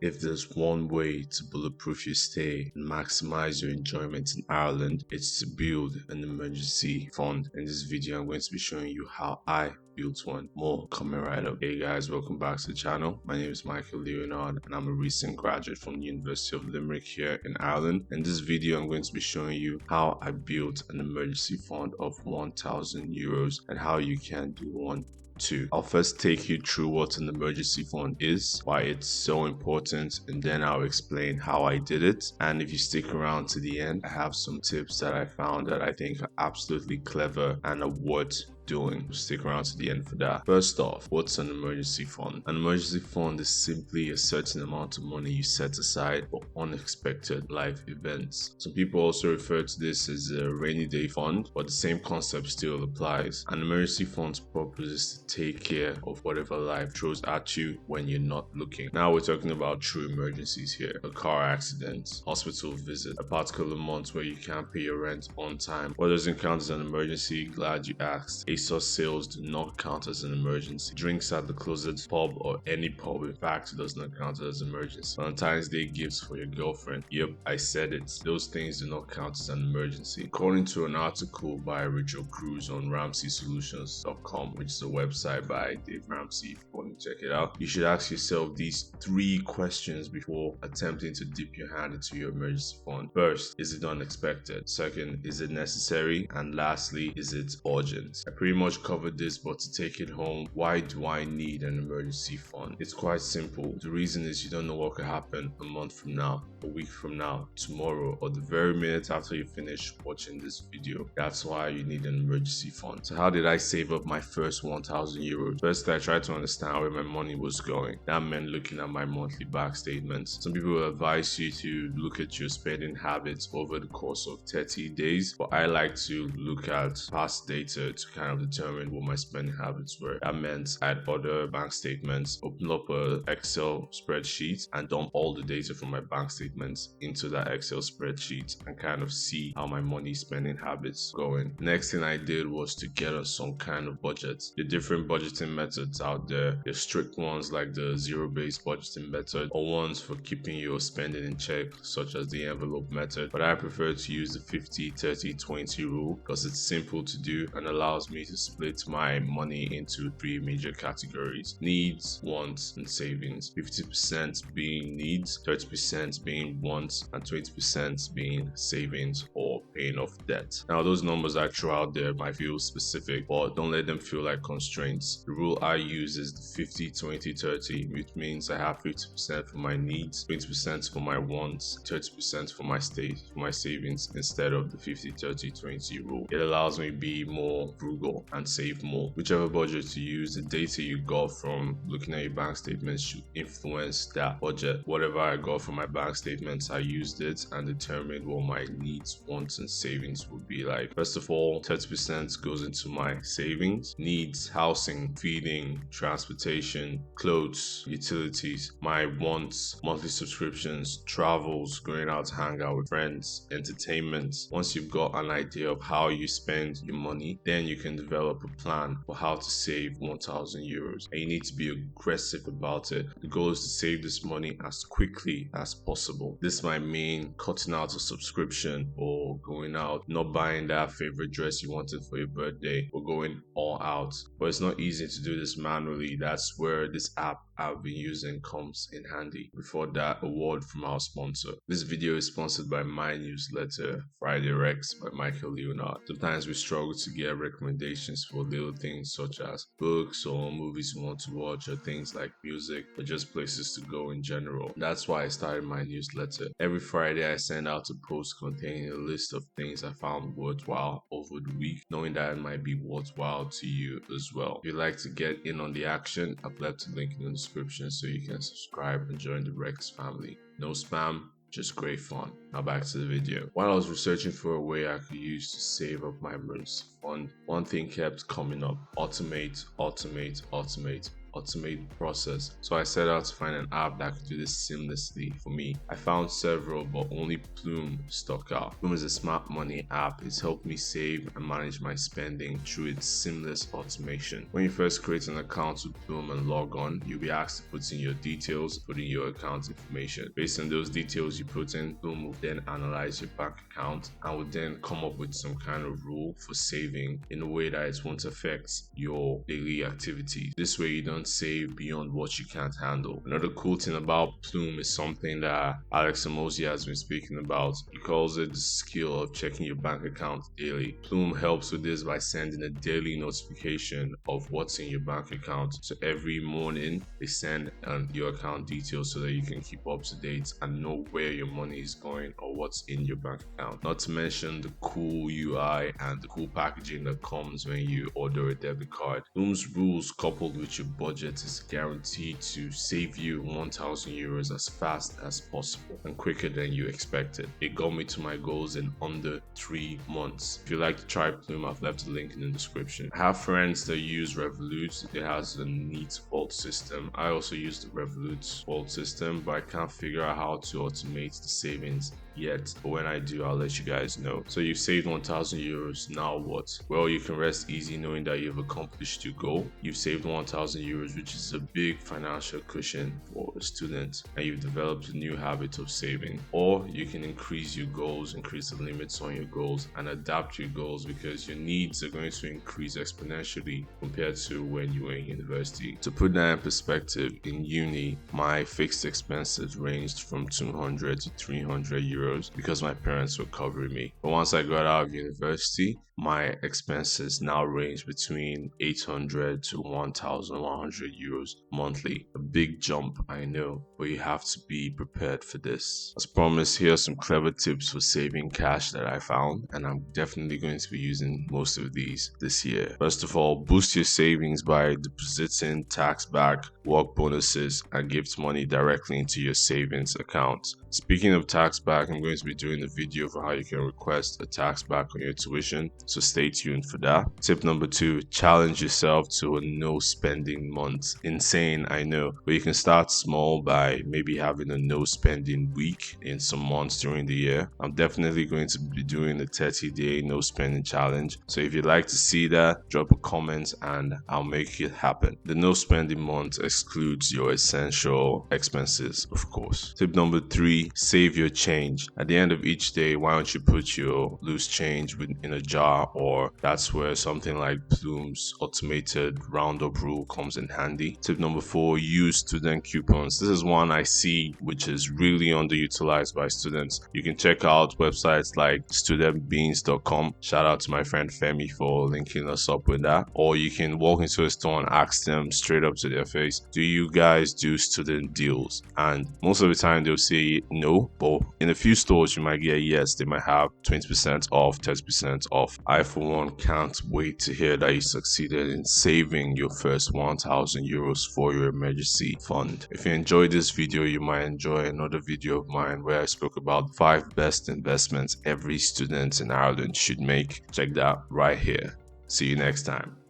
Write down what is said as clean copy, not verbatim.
If there's one way to bulletproof your stay and maximize your enjoyment in Ireland, it's to build an emergency fund. In this video, I'm going to be showing you how I built one. More coming right up. Hey guys, welcome back to the channel. My name is Michael Leonard and I'm a recent graduate from the University of Limerick here in Ireland. In this video, I'm going to be showing you how I built an emergency fund of 1,000 euros and how you can do one too. I'll first take you through what an emergency fund is, why it's so important, and then I'll explain how I did it. And if you stick around to the end, I have some tips that I found that I think are absolutely clever and are worth doing. Stick around to the end for that. First off, what's an emergency fund? An emergency fund is simply a certain amount of money you set aside for unexpected life events. Some people also refer to this as a rainy day fund, but the same concept still applies. An emergency fund's purpose is to take care of whatever life throws at you when you're not looking. Now we're talking about true emergencies here. A car accident, hospital visit, a particular month where you can't pay your rent on time. What doesn't count as an emergency? Glad you asked. ASOS sales do not count as an emergency. Drinks at the closest pub or any pub, in fact, does not count as an emergency. Valentine's Day gifts for your girlfriend. Yep, I said it. Those things do not count as an emergency. According to an article by Rachel Cruz on RamseySolutions.com, which is a website by Dave Ramsey, if you want to check it out, you should ask yourself these 3 questions before attempting to dip your hand into your emergency fund. First, is it unexpected? Second, is it necessary? And lastly, is it urgent? I pretty much covered this, but to take it home, why do I need an emergency fund? It's quite simple. The reason is you don't know what could happen a month from now, a week from now, tomorrow, or the very minute after you finish watching this video. That's why you need an emergency fund. So how did I save up my first 1,000 euros? First, I tried to understand where my money was going. That meant looking at my monthly bank statements. Some people will advise you to look at your spending habits over the course of 30 days, but I like to look at past data to kind of determine what my spending habits were. That meant I'd order bank statements, open up a Excel spreadsheet and dump all the data from my bank statements into that Excel spreadsheet and kind of see how my money spending habits going. Next thing I did was to get on some kind of budget. There are different budgeting methods out there. There's strict ones like the zero-based budgeting method, or ones for keeping your spending in check, such as the envelope method. But I prefer to use the 50-30-20 rule because it's simple to do and allows me to split my money into 3 major categories: needs, wants, and savings. 50% being needs, 30% being wants, and 20% being savings or paying off debt. Now those numbers I throw out there might feel specific, but don't let them feel like constraints. The rule I use is the 50-20-30, which means I have 50% for my needs, 20% for my wants, 30% for my savings, instead of the 50-30-20 rule. It allows me to be more frugal and save more. Whichever budget you use, the data you got from looking at your bank statements should influence that budget. Whatever I got from my bank statements, I used it and determined what my needs, wants, and savings would be like. First of all, 30% goes into my savings. Needs: housing, feeding, transportation, clothes, utilities. My wants: monthly subscriptions, travels, going out to hang out with friends, entertainment. Once you've got an idea of how you spend your money, then you can develop a plan for how to save 1,000 euros. And you need to be aggressive about it. The goal is to save this money as quickly as possible. This might mean cutting out a subscription or going out, not buying that favorite dress you wanted for your birthday, or going all out. But it's not easy to do this manually. That's where this app I've been using comes in handy. Before that, a word from our sponsor. This video is sponsored by my newsletter, Friday Recs by Michael Leonard. Sometimes we struggle to get recommendations for little things such as books or movies we want to watch, or things like music, or just places to go in general. That's why I started my newsletter. Every Friday I send out a post containing a list of things I found worthwhile over the week, knowing that it might be worthwhile to you as well. If you'd like to get in on the action, I've left a link in the description so you can subscribe and join the Rex family. No spam, just great fun. Now back to the video. While I was researching for a way I could use to save up my emergency fund, one thing kept coming up: automate, automate, automate. automate the process. So I set out to find an app that could do this seamlessly for me. I found several, but only Plume stuck out. Plume is a smart money app. It's helped me save and manage my spending through its seamless automation. When you first create an account with Plume and log on, you'll be asked to put in your details, put in your account information. Based on those details you put in, Plume will then analyze your bank account and will then come up with some kind of rule for saving in a way that it won't affect your daily activities. This way you don't save beyond what you can't handle. Another cool thing about Plume is something that Alex Hormozi has been speaking about. He calls it the skill of checking your bank account daily. Plume helps with this by sending a daily notification of what's in your bank account. So every morning they send your account details so that you can keep up to date and know where your money is going or what's in your bank account. Not to mention the cool UI and the cool packaging that comes when you order a debit card. Plume's rules coupled with your budget is guaranteed to save you 1,000 euros as fast as possible and quicker than you expected. It got me to my goals in under 3 months. If you like to try Plume, I've left a link in the description. I have friends that use Revolut. It has a neat vault system. I also use the Revolut vault system, but I can't figure out how to automate the savings yet. But when I do, I'll let you guys know. So you've saved 1,000 euros. Now what? Well, you can rest easy knowing that you've accomplished your goal. You've saved 1,000 euros, which is a big financial cushion for a student, and you've developed a new habit of saving. Or you can increase your goals, increase the limits on your goals, and adapt your goals because your needs are going to increase exponentially compared to when you were in university. To put that in perspective, in uni, my fixed expenses ranged from 200 to 300 euros because my parents were covering me. But once I got out of university, my expenses now range between 800 to 1,100 euros monthly. A big jump, I know, but you have to be prepared for this. As promised, here are some clever tips for saving cash that I found, and I'm definitely going to be using most of these this year. First of all, boost your savings by depositing tax-back work bonuses and gift money directly into your savings account. Speaking of tax back, I'm going to be doing a video for how you can request a tax back on your tuition, so stay tuned for that. Tip number 2, challenge yourself to a no spending month. Insane, I know, but you can start small by maybe having a no spending week in some months during the year. I'm definitely going to be doing a 30-day no spending challenge, so if you'd like to see that, drop a comment and I'll make it happen. The no spending month excludes your essential expenses, of course. Tip number 3, save your change. At the end of each day, why don't you put your loose change in a jar, or that's where something like Plume's automated roundup rule comes in handy. Tip number 4, use student coupons. This is one I see which is really underutilized by students. You can check out websites like studentbeans.com. Shout out to my friend Femi for linking us up with that. Or you can walk into a store and ask them straight up to their face, do you guys do student deals? And most of the time they'll say no, but in a few stores you might get yes. They might have 20% off, 30% off. I for one can't wait to hear that you succeeded in saving your first 1,000 euros for your emergency fund. If you enjoyed this video, you might enjoy another video of mine where I spoke about 5 best investments every student in Ireland should make. Check that right here. See you next time.